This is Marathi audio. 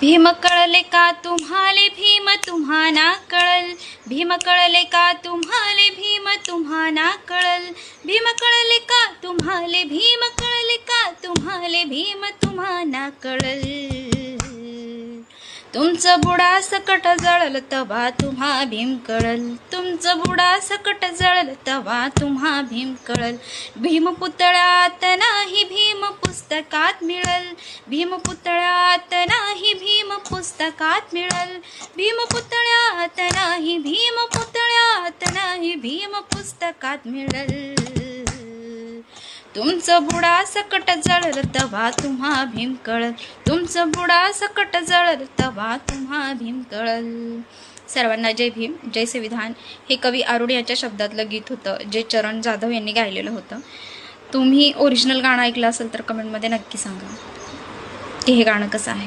भीम कळले का तुम्हाले भीम तुम्हाना कळल, भीम कळले का तुम्हाले भीम तुम्हाना कळल, भीम कळले का तुम्हाले भीम कळले का तुम्हाले भीम तुम्हाना कळल. तुमचं बुडा सकट जळल तवा तुम्हा भीम कळल, तुमचं बुडा सकट जळल तवा तुम्हा भीम कळल. भीम पुतळ्यात नाही भीम पुस्तकात मिळल, भीम पुतळ्यात नाही भीम पुस्तकात मिळल, भीम पुतळ्यात नाही भीम पुतळ्यात नाही भीम पुस्तकात मिळल. तुमचं बुडा सकट जळल तवा तुम्हा भीम कळल, तुमचं बुडा सकट जळल तवा तुम्हा भीम कळल. सर्वांना जय भीम, जय संविधान. हे कवी अरुण यांच्या शब्दातलं गीत होतं जे चरण जाधव यांनी गायलेलं होतं. तुम्ही ओरिजिनल गाणं ऐकलं असेल तर कमेंटमध्ये नक्की सांगा की हे गाणं कसं आहे.